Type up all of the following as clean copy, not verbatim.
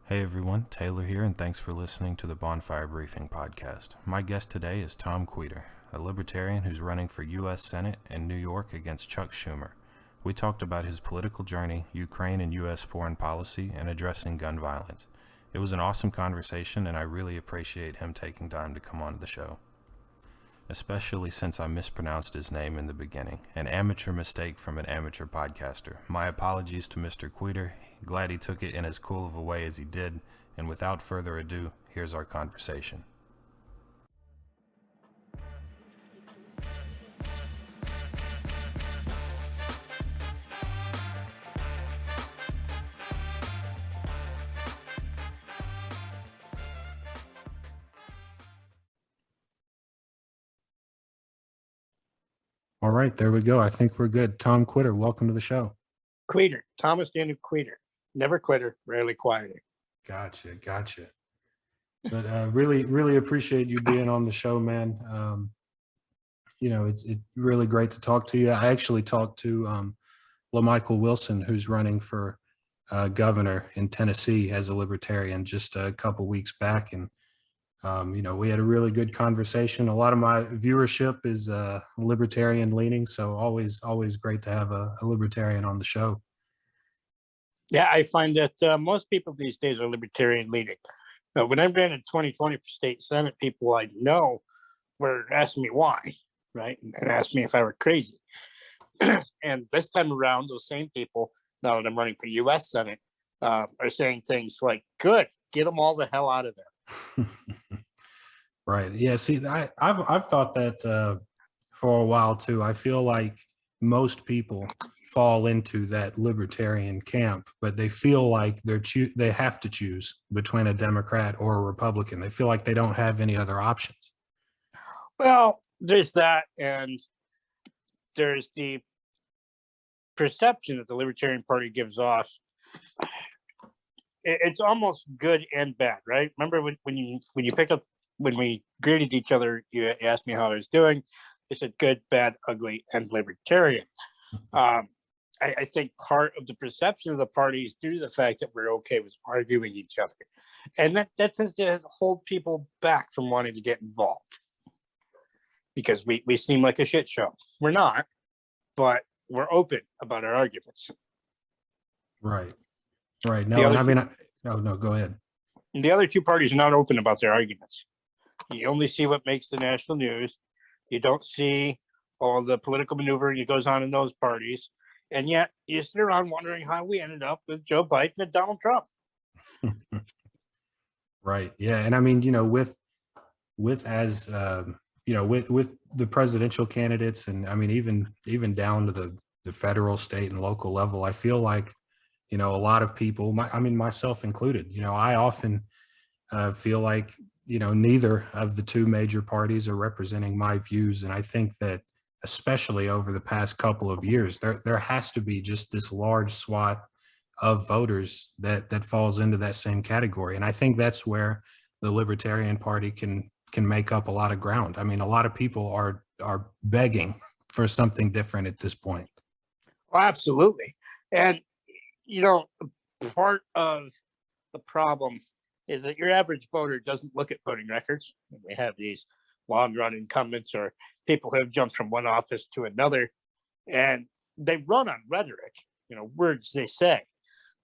Hey everyone, Taylor here, and thanks for listening to the Bonfire Briefing Podcast. My guest today is Tom Queter, a Libertarian who's running for U.S. Senate in New York against Chuck Schumer. We talked about his political journey, Ukraine and U.S. foreign policy, and addressing gun violence. It was an awesome conversation, and I really appreciate him taking time to come on the show. Especially since I mispronounced his name in the beginning. An amateur mistake from an amateur podcaster. My apologies to Mr. Queter. Glad he took it in as cool of a way as he did. And without further ado, here's our conversation. All right, there we go. I think we're good. Tom Queter, welcome to the show. Queter, Thomas Daniel Queter. Never quitter, rarely quieter. Gotcha. But really appreciate you being on the show, man. It's really great to talk to you. I actually talked to LaMichael Wilson, who's running for governor in Tennessee as a Libertarian just a couple weeks back. And, we had a really good conversation. A lot of my viewership is Libertarian leaning, so always great to have a Libertarian on the show. Yeah, I find that most people these days are Libertarian leaning. When I ran in 2020 for state Senate, people I know were asking me why, right? And asked me if I were crazy. And this time around, those same people, now that I'm running for U.S. Senate, are saying things like, good, get them all the hell out of there. Right. Yeah. See, I've thought that for a while too. I feel like most people fall into that libertarian camp, but they feel like they have to choose between a Democrat or a Republican. They feel like they don't have any other options. Well, there's that, and there's the perception that the Libertarian Party gives off. It's almost good and bad, right? Remember when you pick up, when we greeted each other, you asked me how I was doing. I said good, bad, ugly, and libertarian. I think part of the perception of the party is due to the fact that we're okay with arguing each other. And that tends to hold people back from wanting to get involved. Because we seem like a shit show. We're not, but we're open about our arguments. Right. No, go ahead. The other two parties are not open about their arguments. You only see what makes the national news. You don't see all the political maneuvering that goes on in those parties. And yet you sit around wondering how we ended up with Joe Biden and Donald Trump. Right. Yeah. And I mean, with the presidential candidates, and I mean, even down to the federal, state, and local level, I feel like, a lot of people, myself included, I often feel like, neither of the two major parties are representing my views. And I think that especially over the past couple of years, there has to be just this large swath of voters that falls into that same category. And I think that's where the Libertarian Party can make up a lot of ground. I mean, a lot of people are begging for something different at this point. Oh, absolutely. And, part of the problem is that your average voter doesn't look at voting records. We have these long-run incumbents or people who have jumped from one office to another, and they run on rhetoric, words they say.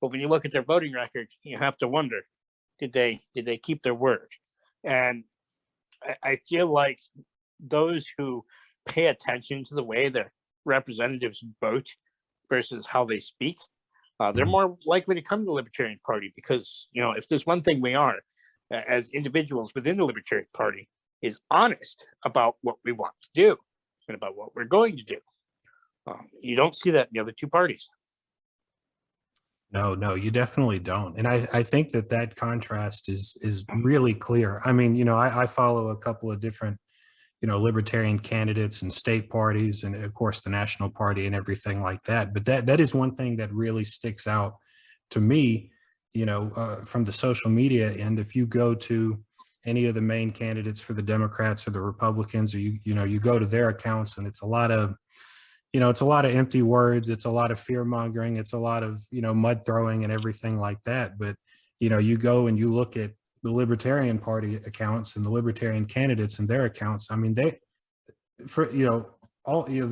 But when you look at their voting record, you have to wonder, did they keep their word? And I feel like those who pay attention to the way their representatives vote versus how they speak, they're more likely to come to the Libertarian Party because, if there's one thing we are as individuals within the Libertarian Party is honest about what we want to do and about what we're going to do. You don't see that in the other two parties. No, you definitely don't. And I think that contrast is really clear. I mean, I follow a couple of different, libertarian candidates and state parties and of course the national party and everything like that. But that is one thing that really sticks out to me, from the social media end. If you go to any of the main candidates for the Democrats or the Republicans, or you go to their accounts, and it's a lot of empty words. It's a lot of fear mongering. It's a lot of, mud throwing and everything like that. But, you go and you look at the Libertarian Party accounts and the Libertarian candidates and their accounts. I mean, they're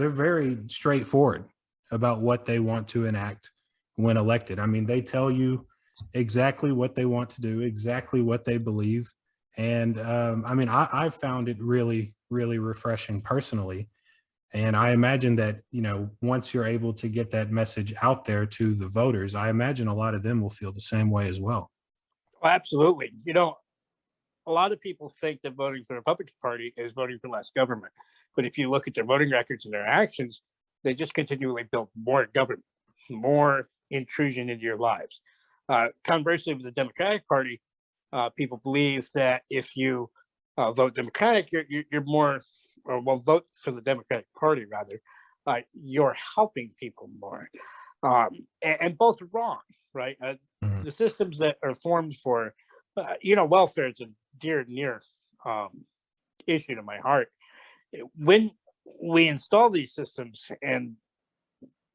very straightforward about what they want to enact when elected. I mean, they tell you exactly what they want to do, exactly what they believe. And I mean, I found it really, really refreshing personally. And I imagine that, once you're able to get that message out there to the voters, I imagine a lot of them will feel the same way as well. Well, absolutely. A lot of people think that voting for the Republican Party is voting for less government. But if you look at their voting records and their actions, they just continually build more government, more intrusion into your lives. Conversely, with the Democratic Party, people believe that if you vote Democratic, you're more, vote for the Democratic Party rather, you're helping people more. And both are wrong, right? The systems that are formed for, welfare is a dear and near issue to my heart. When we install these systems and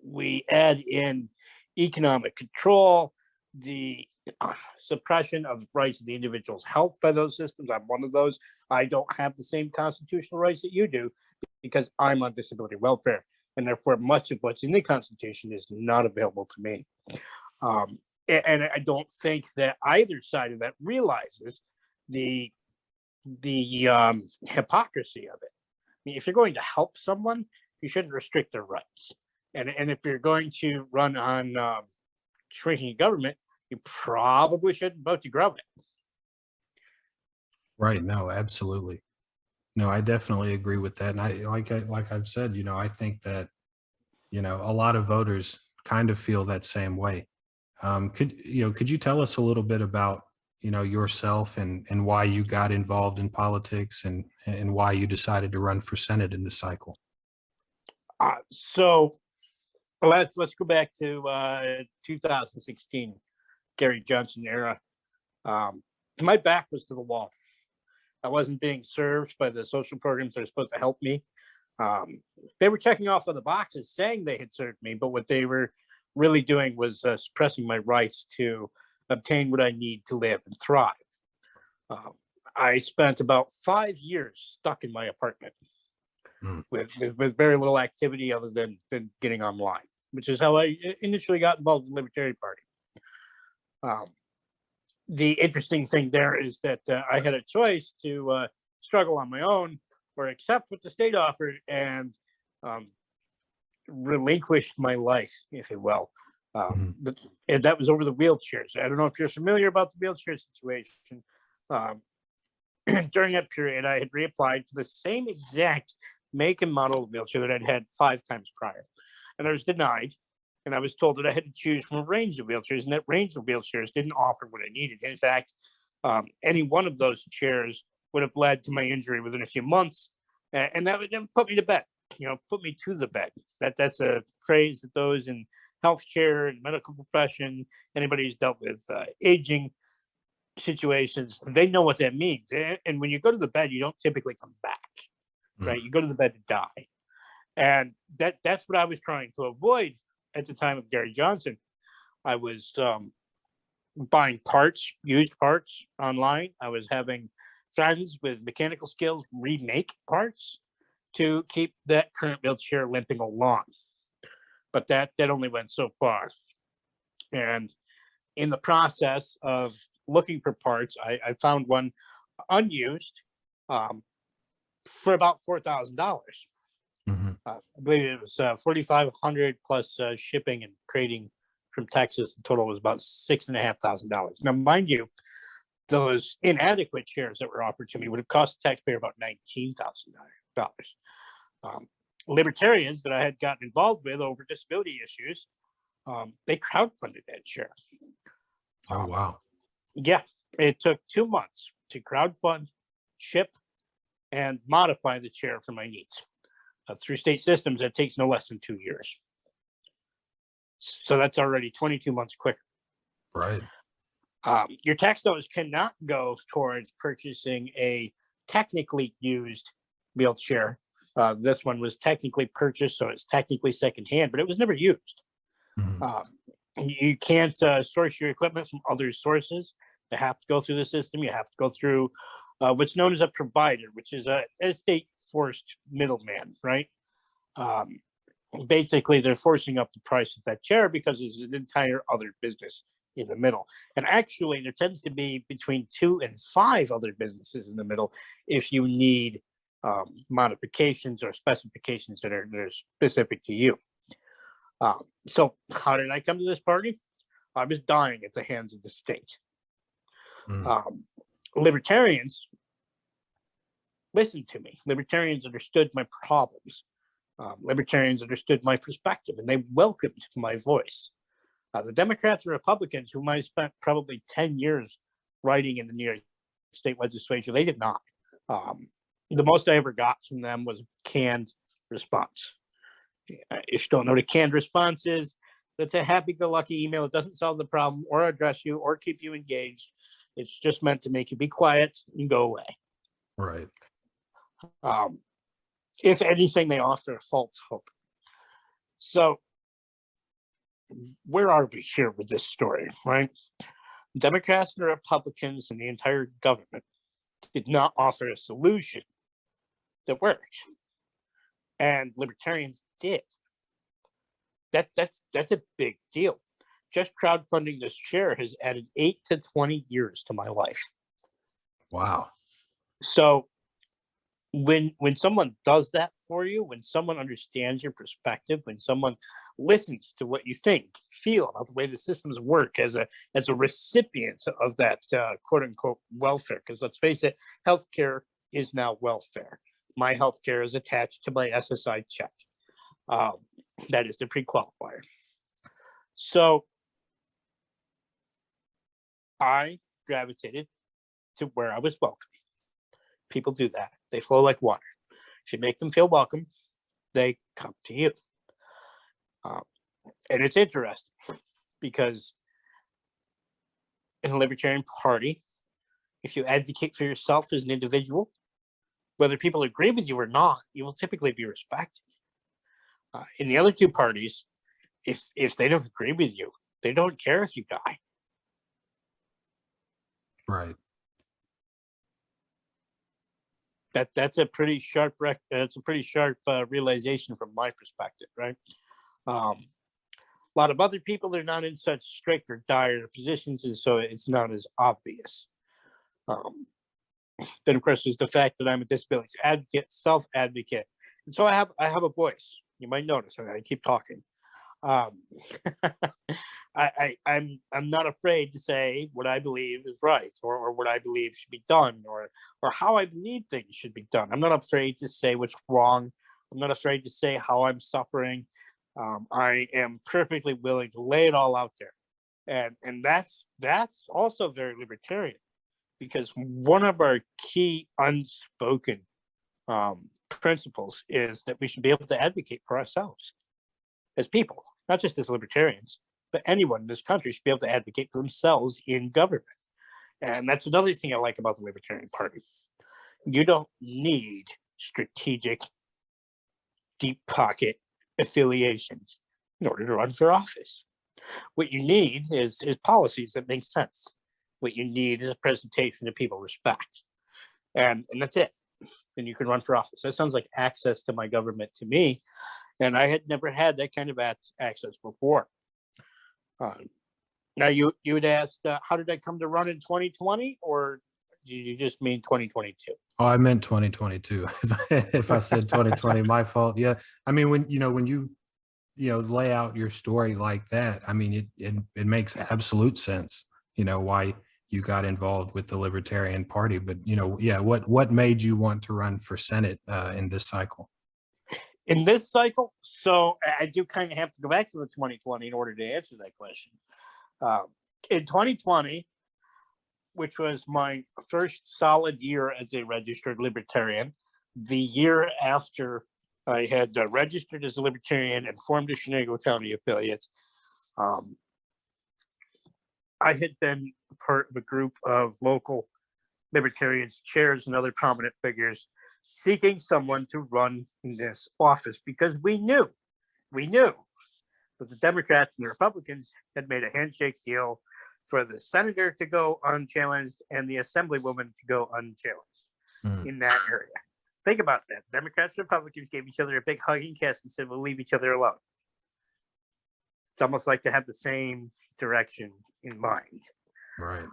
we add in economic control, the suppression of rights of the individual's health by those systems. I'm one of those. I don't have the same constitutional rights that you do because I'm on disability welfare, and therefore much of what's in the Constitution is not available to me. And I don't think that either side of that realizes the hypocrisy of it. I mean, if you're going to help someone, you shouldn't restrict their rights. And if you're going to run on shrinking government, you probably shouldn't vote to grow it. Right. No, absolutely. No, I definitely agree with that. And like I've said, I think that, a lot of voters kind of feel that same way. Could you tell us a little bit about, yourself and why you got involved in politics and why you decided to run for Senate in this cycle? So let's go back to 2016, Gary Johnson era. My back was to the wall. I wasn't being served by the social programs that are supposed to help me. They were checking off on the boxes saying they had served me, but what they were really doing was suppressing my rights to obtain what I need to live and thrive. I spent about 5 years stuck in my apartment with very little activity other than getting online, which is how I initially got involved with the Libertarian Party. The interesting thing there is that I had a choice to struggle on my own or accept what the state offered and relinquish my life, if you will. And that was over the wheelchairs. I don't know if you're familiar about the wheelchair situation. During that period, I had reapplied for the same exact make and model of wheelchair that I'd had 5 times prior. And I was denied. And I was told that I had to choose from a range of wheelchairs, and that range of wheelchairs didn't offer what I needed. In fact, any one of those chairs would have led to my injury within a few months, and that would then put me to bed. Put me to the bed. That's a phrase that those in healthcare and medical profession, anybody who's dealt with aging situations, they know what that means. And when you go to the bed, you don't typically come back, right? You go to the bed to die, and that's what I was trying to avoid. At the time of Gary Johnson, I was buying parts, used parts online. I was having friends with mechanical skills remake parts to keep that current wheelchair limping along. But that only went so far. And in the process of looking for parts, I found one unused for about $4,000. I believe it was $4,500 plus shipping and crating from Texas. The total was about $6,500. Now, mind you, those inadequate chairs that were offered to me would have cost the taxpayer about $19,000. Libertarians that I had gotten involved with over disability issues, they crowdfunded that chair. Oh, wow. Yes, it took 2 months to crowdfund, ship, and modify the chair for my needs. Through state systems, that takes no less than 2 years. So that's already 22 months quicker. Right. Your tax dollars cannot go towards purchasing a technically used wheelchair. This one was technically purchased, so it's technically secondhand, but it was never used. You can't source your equipment from other sources. You have to go through the system. You have to go through what's known as a provider, which is a state-forced middleman, right? Basically, they're forcing up the price of that chair because there's an entire other business in the middle. And actually, there tends to be between 2 and 5 other businesses in the middle if you need modifications or specifications that are specific to you. So how did I come to this party? I was dying at the hands of the state. Libertarians listened to me. Libertarians understood my problems. Libertarians understood my perspective, and they welcomed my voice. The Democrats and Republicans, whom I spent probably 10 years writing in the New York State legislature, they did not. The most I ever got from them was canned response. If you don't know what a canned response is, that's a happy-go-lucky email. It doesn't solve the problem or address you or keep you engaged. It's just meant to make you be quiet and go away. Right. If anything, they offer false hope. So where are we here with this story, right? Democrats and Republicans and the entire government did not offer a solution that worked. And libertarians did. That's a big deal. Just crowdfunding this chair has added 8 to 20 years to my life. Wow. So when someone does that for you, when someone understands your perspective, when someone listens to what you think, feel about the way the systems work as a recipient of that quote unquote welfare, because let's face it, healthcare is now welfare. My healthcare is attached to my SSI check. That is the pre-qualifier. So I gravitated to where I was welcome. People do that. They flow like water. If you make them feel welcome, they come to you. And it's interesting because in the Libertarian Party, if you advocate for yourself as an individual, whether people agree with you or not, you will typically be respected. In the other two parties, if they don't agree with you, they don't care if you die. Right. That's a pretty sharp realization from my perspective, right? A lot of other people, they're not in such strict or dire positions, and so it's not as obvious. Then, of course, there's the fact that I'm a disability advocate, self-advocate, and so I have a voice. You might notice I keep talking. I'm not afraid to say what I believe is right, or what I believe should be done, or how I believe things should be done. I'm not afraid to say what's wrong. I'm not afraid to say how I'm suffering. I am perfectly willing to lay it all out there, and that's also very libertarian, because one of our key unspoken principles is that we should be able to advocate for ourselves as people, not just as libertarians, but anyone in this country should be able to advocate for themselves in government. And that's another thing I like about the Libertarian Party. You don't need strategic, deep pocket affiliations in order to run for office. What you need is policies that make sense. What you need is a presentation that people respect. And that's it. And you can run for office. That sounds like access to my government to me. And I had never had that kind of access before. Now, you had asked, how did I come to run in 2020? Or did you just mean 2022? Oh, I meant 2022. If I said 2020, my fault. Yeah. I mean, when you lay out your story like that, I mean, it makes absolute sense, why you got involved with the Libertarian Party. But, what made you want to run for Senate in this cycle? In this cycle, so I do kind of have to go back to the 2020 in order to answer that question. In 2020, which was my first solid year as a registered Libertarian, the year after I had registered as a Libertarian and formed a Chenango County affiliate, I had been part of a group of local Libertarians, chairs, and other prominent figures seeking someone to run in this office, because we knew But the Democrats and the Republicans had made a handshake deal for the senator to go unchallenged and the assemblywoman to go unchallenged in that area. Think about that. Democrats and Republicans gave each other a big hugging kiss and said, we'll leave each other alone. It's almost like they have the same direction in mind. Right.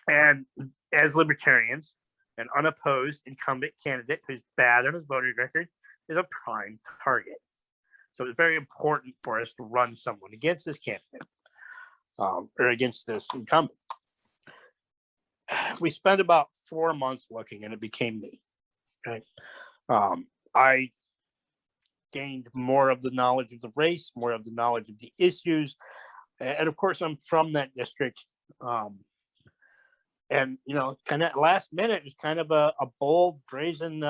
And as libertarians, an unopposed incumbent candidate who's bad on his voting record is a prime target. So it's very important for us to run someone against this candidate or against this incumbent. We spent about 4 months looking, and it became me. Right? I gained more of the knowledge of the race, more of the knowledge of the issues, and of course, I'm from that district. And kind of last minute, it was kind of a bold, brazen,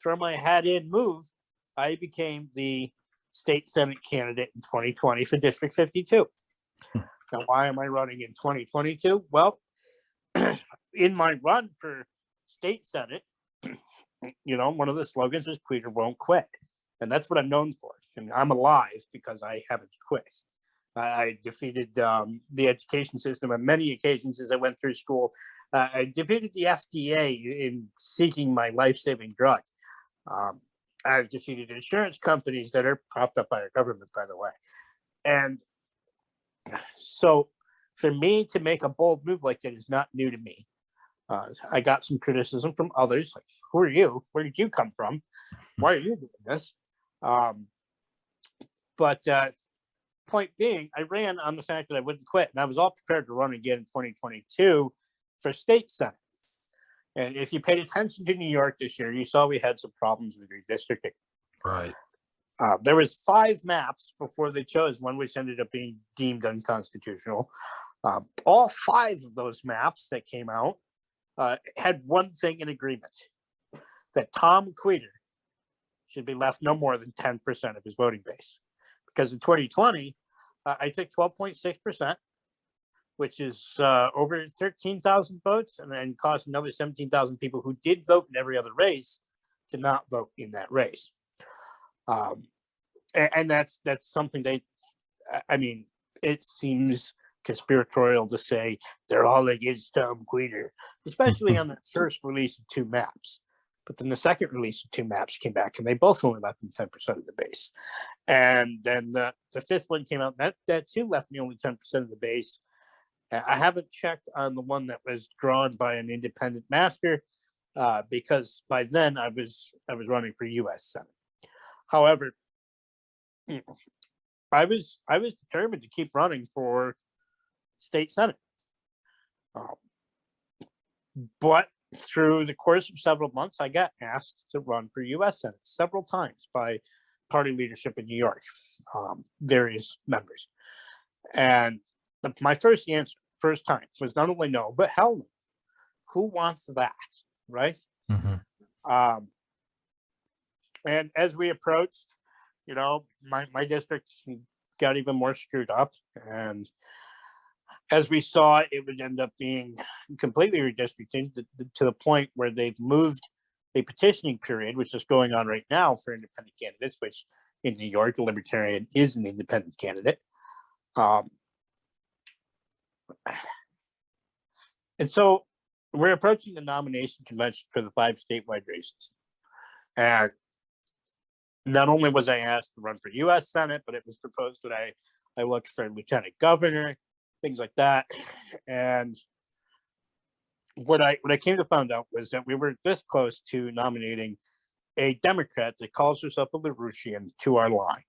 throw my hat in move. I became the state Senate candidate in 2020 for District 52. Now, why am I running in 2022? Well, in my run for state Senate, one of the slogans is "Queer won't quit," and that's what I'm known for. I mean, I'm alive because I haven't quit. I defeated the education system on many occasions as I went through school. I defeated the FDA in seeking my life-saving drug. I've defeated insurance companies that are propped up by our government, by the way. And so for me to make a bold move like that is not new to me. I got some criticism from others, like, who are you? Where did you come from? Why are you doing this? But point being, I ran on the fact that I wouldn't quit, and I was all prepared to run again in 2022 for state Senate. And if you paid attention to New York this year, you saw we had some problems with redistricting. Right. There was 5 maps before they chose one, which ended up being deemed unconstitutional. All 5 of those maps that came out had one thing in agreement, that Tom Queter should be left no more than 10% of his voting base. Because in 2020, I took 12.6%, which is over 13,000 votes, and then caused another 17,000 people who did vote in every other race to not vote in that race. And that's something it seems conspiratorial to say they're all against Tom Queter, especially on the first release of 2 maps. But then the second release of 2 maps came back, and they both only left them 10% of the base. And then the 5th one came out, that too left me only 10% of the base. I haven't checked on the one that was drawn by an independent master because by then I was running for U.S. Senate. However, I was determined to keep running for state Senate. But through the course of several months, I got asked to run for U.S. Senate several times by party leadership in New York, various members. And my first time was not only no, but hell no. Who wants that, right? Mm-hmm. And as we approached, my district got even more screwed up. And as we saw, it would end up being completely redistricting to the point where they've moved a petitioning period, which is going on right now for independent candidates, which in New York, the Libertarian is an independent candidate. And so we're approaching the nomination convention for the 5 statewide races. And not only was I asked to run for U.S. Senate, but it was proposed that I look for lieutenant governor, things like that. And what I came to find out was that we were this close to nominating a Democrat that calls herself a Libertarian to our line.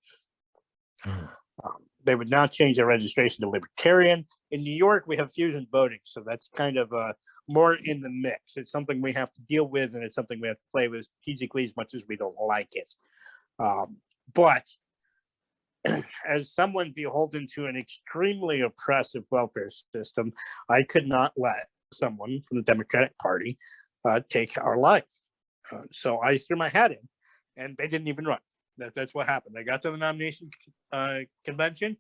They would now change their registration to Libertarian. In New York, we have fusion voting, so that's kind of more in the mix. It's something we have to deal with, and it's something we have to play with strategically as much as we don't like it. But as someone beholden to an extremely oppressive welfare system, I could not let someone from the Democratic Party take our life. So I threw my hat in, and they didn't even run. That's what happened. I got to the nomination convention.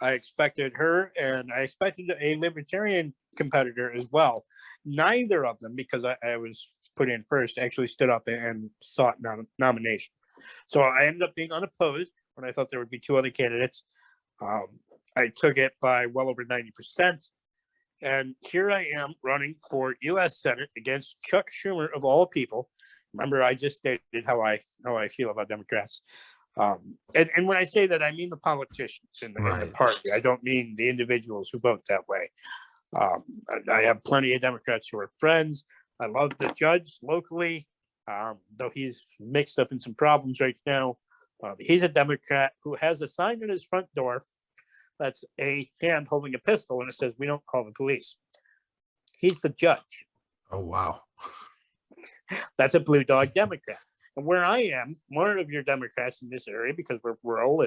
I expected her, and I expected a Libertarian competitor as well. Neither of them, because I was put in first, actually stood up and sought nomination. So I ended up being unopposed, when I thought there would be two other candidates. I took it by well over 90%. And here I am running for U.S. Senate against Chuck Schumer of all people. Remember, I just stated how I feel about Democrats. And when I say that, I mean the politicians in the party. I don't mean the individuals who vote that way. I have plenty of Democrats who are friends. I love the judge locally, though he's mixed up in some problems right now. He's a Democrat who has a sign on his front door that's a hand holding a pistol, and it says, "We don't call the police." He's the judge. Oh, wow. That's a blue dog Democrat. And where I am, more of your Democrats in this area, because we're rural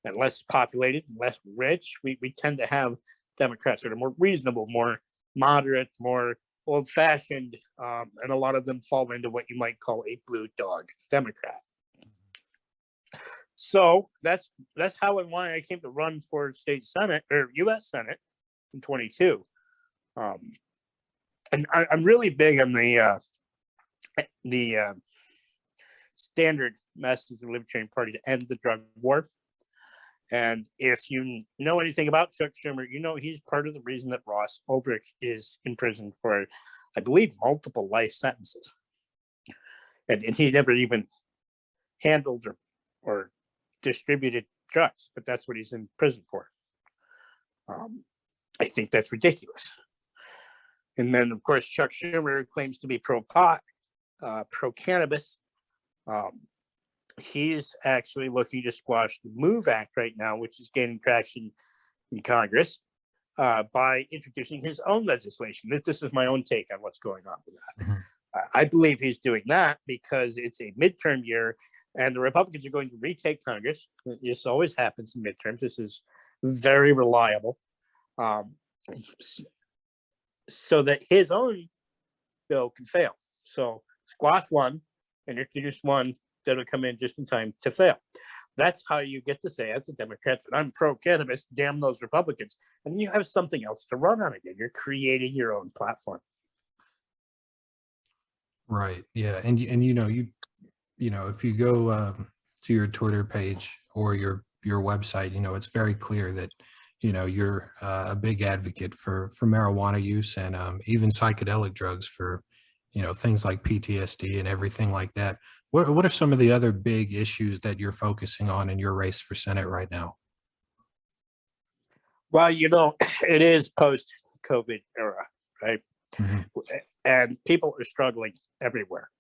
and less populated, and less rich, we tend to have Democrats that are more reasonable, more moderate, more old-fashioned, and a lot of them fall into what you might call a blue dog Democrat. So that's how and why I came to run for state Senate or U.S. Senate in 22. And I'm really big on the standard message of the Libertarian Party to end the drug war. And if you know anything about Chuck Schumer, you know he's part of the reason that Ross Ulbricht is in prison for, I believe, multiple life sentences. And he never even handled or distributed drugs, but that's what he's in prison for. I think that's ridiculous. And then, of course, Chuck Schumer claims to be pro-pot, pro-cannabis. He's actually looking to squash the MOVE Act right now, which is gaining traction in Congress, by introducing his own legislation. This is my own take on what's going on with that. Mhm. I believe he's doing that because it's a midterm year and the Republicans are going to retake Congress. This always happens in midterms. This is very reliable. So that his own bill can fail. So squash one and introduce one that'll come in just in time to fail. That's how you get to say, as a Democrat, that I'm pro-cannabis, damn those Republicans. And you have something else to run on again. You're creating your own platform. Right. Yeah. And if you go to your Twitter page or your website, it's very clear that you're a big advocate for marijuana use and even psychedelic drugs for things like PTSD and everything like that. What are some of the other big issues that you're focusing on in your race for Senate right now? Well, it is post-COVID era, right? Mm-hmm. And people are struggling everywhere.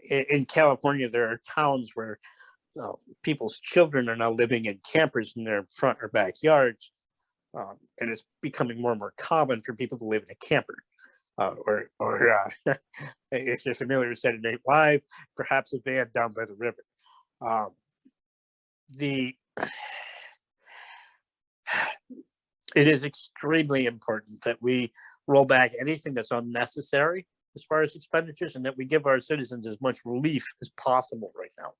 In California, there are towns where people's children are now living in campers in their front or backyards. And it's becoming more and more common for people to live in a camper. Or if you're familiar with Saturday Night Live, perhaps a van down by the river. It is extremely important that we roll back anything that's unnecessary as far as expenditures, and that we give our citizens as much relief as possible right now.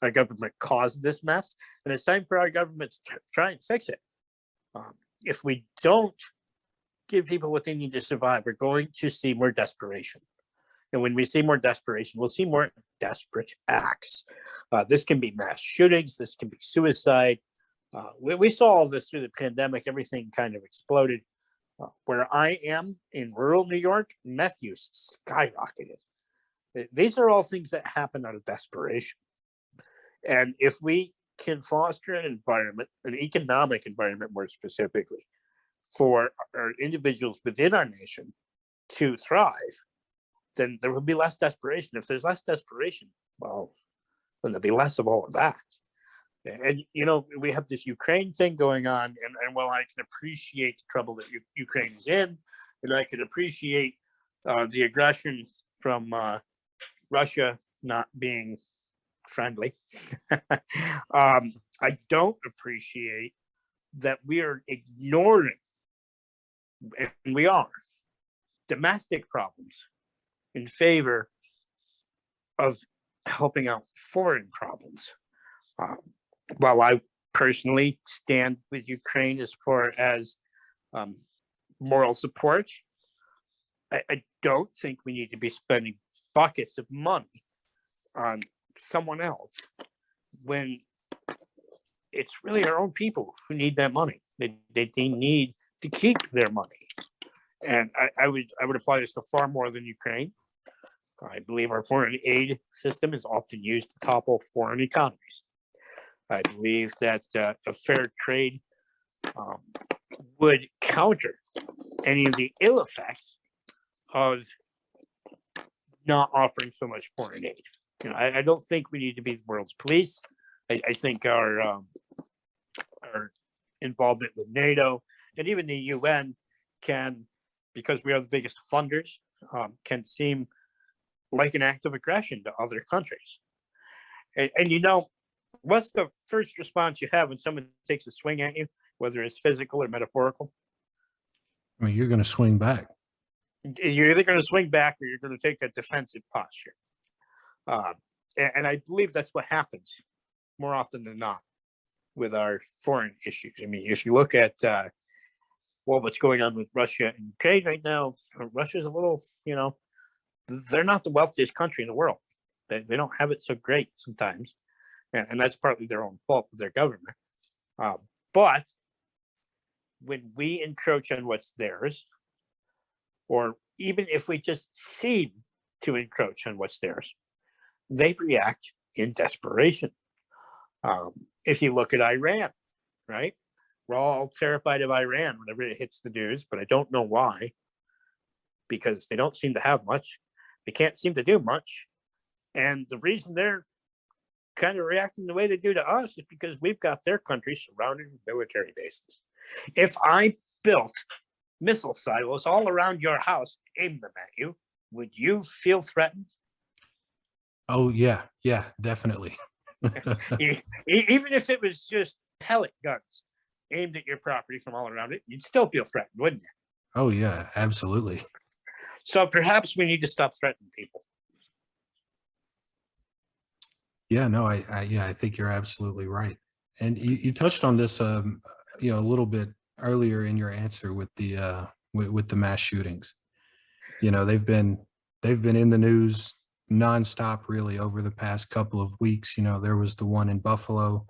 Our government caused this mess, and it's time for our government to try and fix it. If we don't give people what they need to survive, we're going to see more desperation. And when we see more desperation, we'll see more desperate acts. This can be mass shootings. This can be suicide. We saw all this through the pandemic. Everything kind of exploded. Where I am in rural New York, meth use skyrocketed. These are all things that happen out of desperation. And if we can foster an environment, an economic environment more specifically, for our individuals within our nation to thrive, then there will be less desperation. If there's less desperation, well, then there'll be less of all of that. And, we have this Ukraine thing going on, and while I can appreciate the trouble that Ukraine is in, and I can appreciate the aggression from Russia not being friendly, I don't appreciate that we are ignoring, and we are, domestic problems in favor of helping out foreign problems. While I personally stand with Ukraine as far as moral support, I don't think we need to be spending buckets of money on someone else when it's really our own people who need that money. They need to keep their money. And I would apply this to far more than Ukraine. I believe our foreign aid system is often used to topple foreign economies. I believe that a fair trade would counter any of the ill effects of not offering so much foreign aid. I don't think we need to be the world's police. I think our involvement with NATO and even the UN can, because we are the biggest funders, can seem like an act of aggression to other countries. And what's the first response you have when someone takes a swing at you, whether it's physical or metaphorical? I mean, you're going to swing back. You're either going to swing back or you're going to take a defensive posture. And I believe that's what happens more often than not with our foreign issues. I mean, if you look at what's going on with Russia and Ukraine right now, Russia's a little, they're not the wealthiest country in the world. They don't have it so great sometimes. And that's partly their own fault with their government. But when we encroach on what's theirs, or even if we just seem to encroach on what's theirs, they react in desperation. If you look at Iran, right? We're all terrified of Iran whenever it hits the news, but I don't know why, because they don't seem to have much. They can't seem to do much. And the reason they're kind of reacting the way they do to us is because we've got their country surrounded with military bases. If I built missile silos all around your house, aimed them at you, would you feel threatened? Oh, yeah, definitely. Even if it was just pellet guns aimed at your property from all around it, you'd still feel threatened, wouldn't you? Oh, yeah, absolutely. So perhaps we need to stop threatening people. Yeah, no, I think you're absolutely right. And you touched on this, a little bit earlier in your answer with the mass shootings. They've been in the news nonstop really over the past couple of weeks. There was the one in Buffalo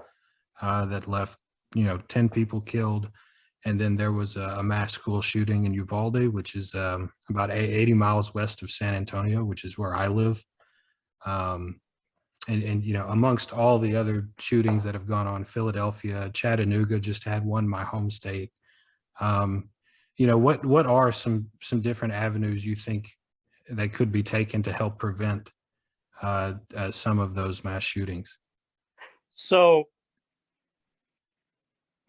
that left 10 people killed, and then there was a mass school shooting in Uvalde, which is about 80 miles west of San Antonio, which is where I live. And amongst all the other shootings that have gone on, Philadelphia, Chattanooga just had one, my home state. What are some different avenues you think that could be taken to help prevent some of those mass shootings? So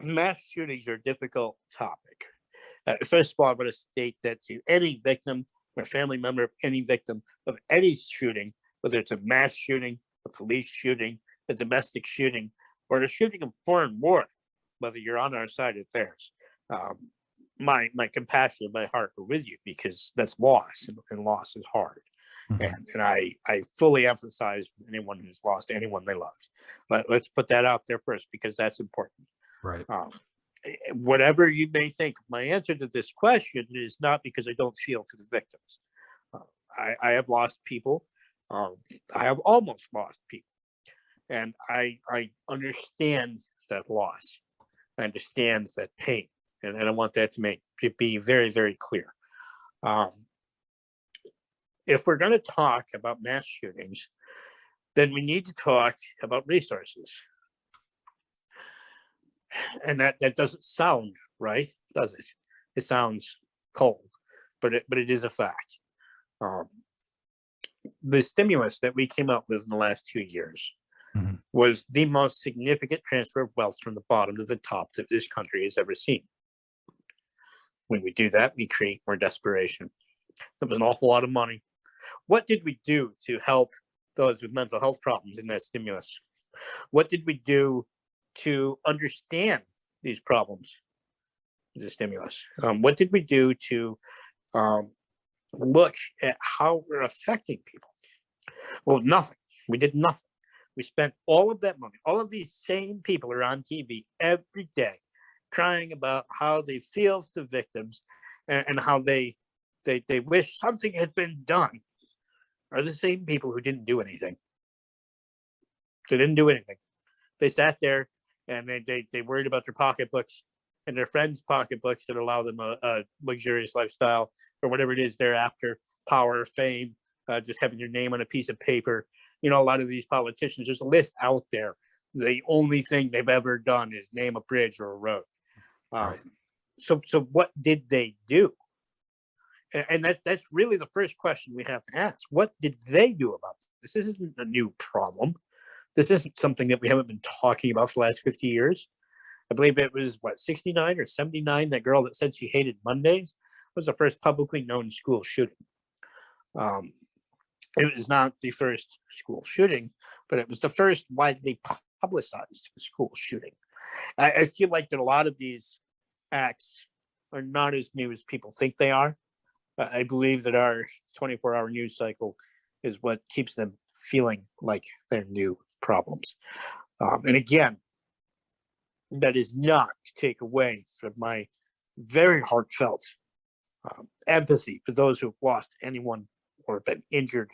mass shootings are a difficult topic. First of all, I want to state that to any victim or family member of any victim of any shooting, whether it's a mass shooting, a police shooting, a domestic shooting, or a shooting of foreign war, whether you're on our side or theirs, my compassion and my heart are with you, because that's loss, and loss is hard. Mm-hmm. And I fully empathize with anyone who's lost anyone they loved. Let's put that out there first, because that's important. Right. Whatever you may think, my answer to this question is not because I don't feel for the victims. I have lost people. I have almost lost people. And I understand that loss. I understand that pain. And I want that to be very, very clear. If we're going to talk about mass shootings, then we need to talk about resources. And that doesn't sound right, does it? It sounds cold, but it is a fact. The stimulus that we came up with in the last 2 years mm-hmm. was the most significant transfer of wealth from the bottom to the top that this country has ever seen. When we do that, we create more desperation. That was an awful lot of money. What did we do to help those with mental health problems in that stimulus? What did we do to understand these problems in the stimulus? What did we do to look at how we're affecting people? Well, nothing. We did nothing. We spent all of that money. All of these same people are on TV every day crying about how they feel for the victims and how they wish something had been done, are the same people who didn't do anything. They didn't do anything. They sat there and they worried about their pocketbooks and their friends' pocketbooks that allow them a luxurious lifestyle or whatever it is they're after, power, fame, just having your name on a piece of paper. You know, a lot of these politicians, there's a list out there. The only thing they've ever done is name a bridge or a road. Right. So what did they do? And that's really the first question we have to ask. What did they do about this? This isn't a new problem. This isn't something that we haven't been talking about for the last 50 years. I believe it was, 69 or 79, that girl that said she hated Mondays was the first publicly known school shooting. It was not the first school shooting, but it was the first widely publicized school shooting. I feel like that a lot of these acts are not as new as people think they are. I believe that our 24-hour news cycle is what keeps them feeling like they're new problems. And again, that is not to take away from my very heartfelt empathy for those who have lost anyone or been injured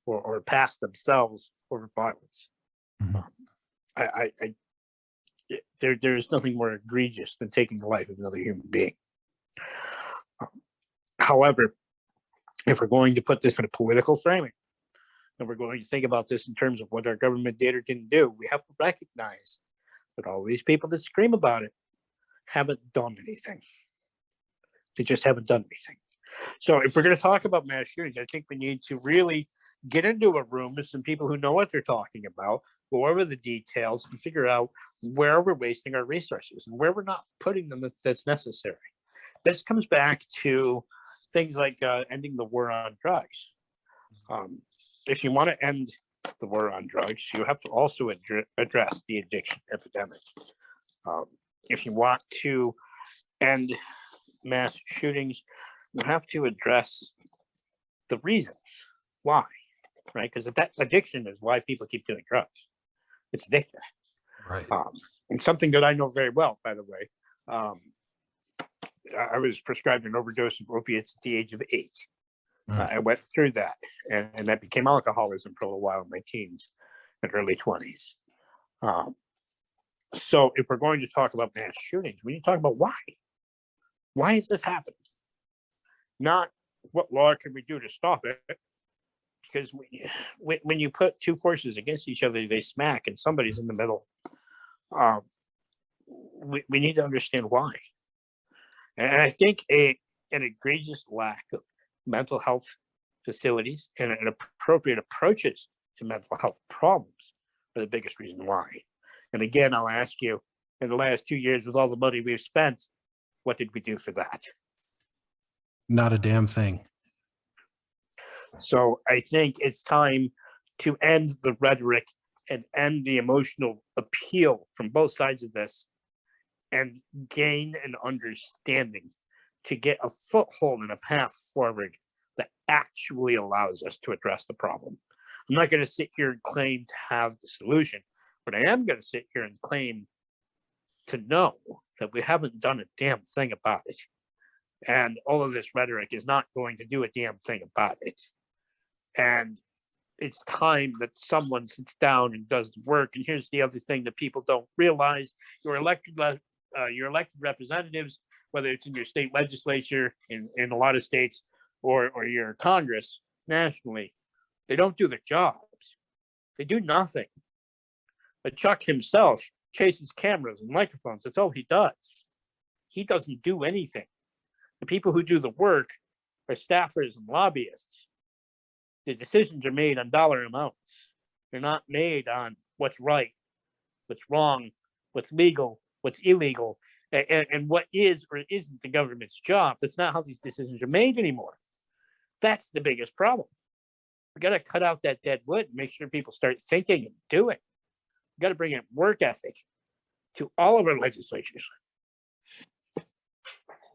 or passed themselves over violence. There is nothing more egregious than taking the life of another human being. However, if we're going to put this in a political framing, and we're going to think about this in terms of what our government did or didn't do, we have to recognize that all these people that scream about it haven't done anything. They just haven't done anything. So if we're going to talk about mass shootings, I think we need to really get into a room with some people who know what they're talking about, go over the details, and figure out where we're wasting our resources and where we're not putting them that's necessary. This comes back to things like ending the war on drugs. If you want to end the war on drugs, you have to also address the addiction epidemic. If you want to end mass shootings, you have to address the reasons why, right? Because that addiction is why people keep doing drugs. It's addictive. Right. And something that I know very well, by the way, I was prescribed an overdose of opiates at the age of 8. I went through that, and that became alcoholism for a little while in my teens and early 20s. So if we're going to talk about mass shootings, we need to talk about why. Why is this happening? Not what law can we do to stop it, because when you put two forces against each other, they smack, and somebody's in the middle. We need to understand why. And I think an egregious lack of mental health facilities and appropriate approaches to mental health problems are the biggest reason why. And again, I'll ask you, in the last 2 years, with all the money we've spent, what did we do for that? Not a damn thing. So I think it's time to end the rhetoric and end the emotional appeal from both sides of this and gain an understanding to get a foothold and a path forward that actually allows us to address the problem. I'm not going to sit here and claim to have the solution, but I am going to sit here and claim to know that we haven't done a damn thing about it. And all of this rhetoric is not going to do a damn thing about it. And it's time that someone sits down and does the work. And here's the other thing that people don't realize: your elected representatives, whether it's in your state legislature in a lot of states or your Congress nationally, they don't do their jobs. They do nothing. But Chuck himself chases cameras and microphones. That's all he does. He doesn't do anything. The people who do the work are staffers and lobbyists. The decisions are made on dollar amounts. They're not made on what's right, what's wrong, what's legal, what's illegal, and what is or isn't the government's job. That's not how these decisions are made anymore. That's the biggest problem. We got to cut out that dead wood and make sure people start thinking and doing. We got to bring in work ethic to all of our legislatures.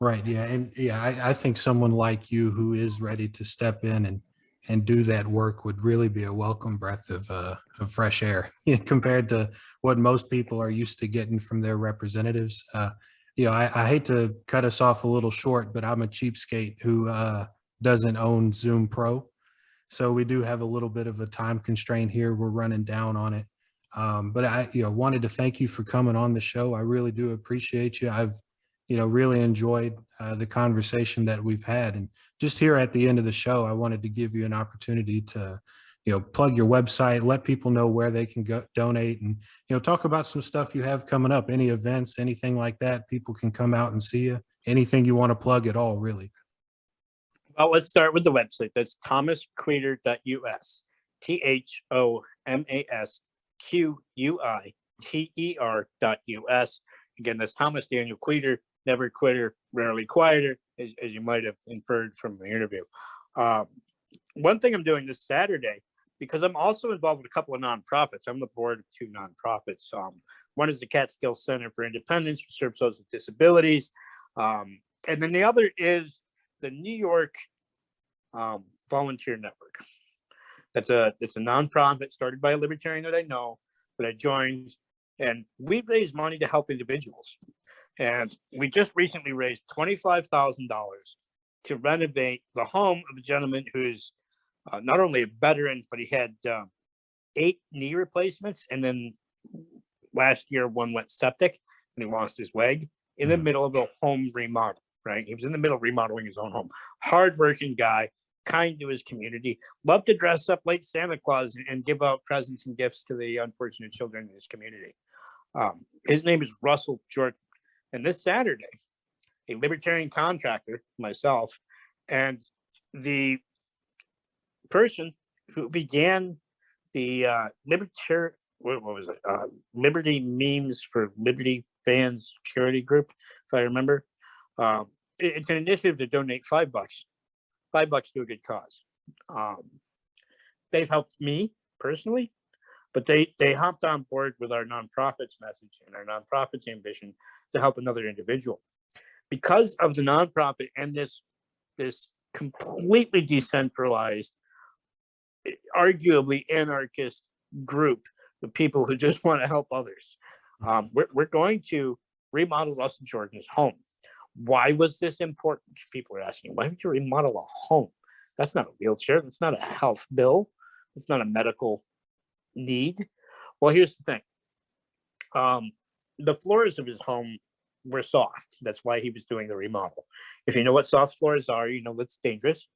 Right. Yeah. And yeah, I think someone like you who is ready to step in and do that work would really be a welcome breath of fresh air compared to what most people are used to getting from their representatives. I hate to cut us off a little short, but I'm a cheapskate who doesn't own Zoom Pro. So we do have a little bit of a time constraint here. We're running down on it. But I, wanted to thank you for coming on the show. I really do appreciate you. I've, really enjoyed the conversation that we've had. And just here at the end of the show, I wanted to give you an opportunity to, plug your website, let people know where they can go donate, and, talk about some stuff you have coming up, any events, anything like that. People can come out and see you. Anything you want to plug at all, really. Well, let's start with the website. That's thomasqueter.us. ThomasQuiter.us. Again, that's Thomas Daniel Queter, never quitter, rarely quieter, as you might have inferred from the interview. One thing I'm doing this Saturday, because I'm also involved with a couple of nonprofits. I'm the board of two nonprofits. One is the Catskill Center for Independence, which serves those with disabilities. And then the other is the New York Volunteer Network. It's a nonprofit started by a libertarian that I know, that I joined, and we raise money to help individuals. And we just recently raised $25,000 to renovate the home of a gentleman who's not only a veteran, but he had 8 knee replacements, and then last year one went septic and he lost his leg in the middle of a home remodel. Right, he was in the middle of remodeling his own home. Hardworking guy, kind to his community, loved to dress up like Santa Claus and give out presents and gifts to the unfortunate children in his community. His name is Russell Jordan. And this Saturday, a libertarian contractor, myself, and the person who began the Liberty Memes for Liberty Fans charity group, if I remember. It's an initiative to donate $5 to a good cause. They've helped me personally, but they hopped on board with our nonprofit's message and our nonprofit's ambition to help another individual. Because of the nonprofit and this completely decentralized, arguably anarchist group of people who just want to help others, we're going to remodel Russell Jordan's home. Why was this important? People are asking, why would you remodel a home? That's not a wheelchair. That's not a health bill. It's not a medical need. Well, here's the thing. The floors of his home were soft. That's why he was doing the remodel. If you know what soft floors are, you know that's dangerous.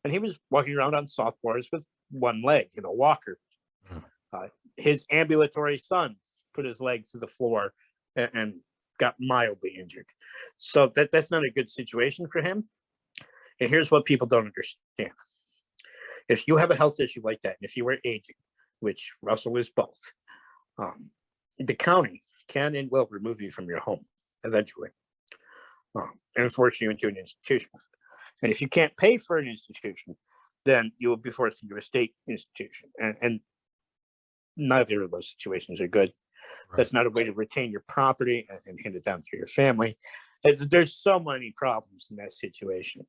And he was walking around on soft floors with one leg in a walker. His ambulatory son put his leg through the floor and got mildly injured. So that's not a good situation for him. And here's what people don't understand. If you have a health issue like that, and if you are aging, which Russell is both, the county can and will remove you from your home eventually and force you into an institution. And if you can't pay for an institution, then you will be forced into a state institution. And neither of those situations are good. Right. That's not a way to retain your property and hand it down to your family. There's so many problems in that situation.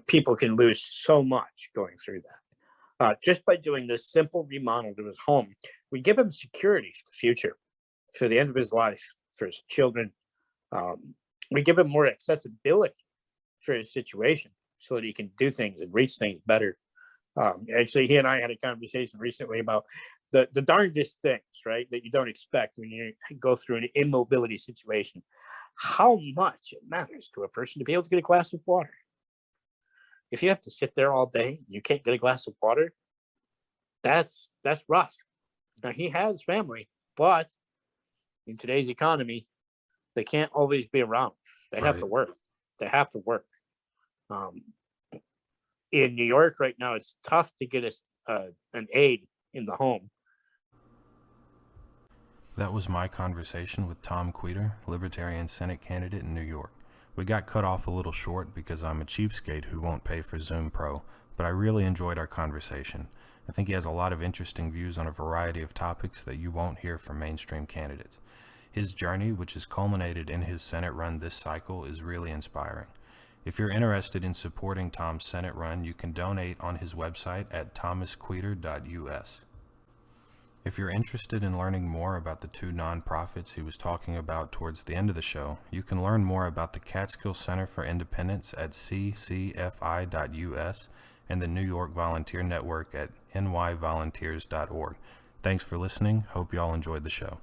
People can lose so much going through that. Just by doing this simple remodel to his home, we give him security for the future, for the end of his life, for his children. We give him more accessibility for his situation so that he can do things and reach things better. Actually, he and I had a conversation recently about the darndest things, right, that you don't expect when you go through an immobility situation. How much it matters to a person to be able to get a glass of water. If you have to sit there all day, you can't get a glass of water, that's rough. Now, he has family, but in today's economy, they can't always be around. They have to work. They have to work. In New York right now, it's tough to get an aide in the home. That was my conversation with Tom Queter, Libertarian Senate candidate in New York. We got cut off a little short because I'm a cheapskate who won't pay for Zoom Pro, but I really enjoyed our conversation. I think he has a lot of interesting views on a variety of topics that you won't hear from mainstream candidates. His journey, which has culminated in his Senate run this cycle, is really inspiring. If you're interested in supporting Tom's Senate run, you can donate on his website at thomasqueter.us. If you're interested in learning more about the two nonprofits he was talking about towards the end of the show, you can learn more about the Catskill Center for Independence at ccfi.us and the New York Volunteer Network at nyvolunteers.org. Thanks for listening. Hope y'all enjoyed the show.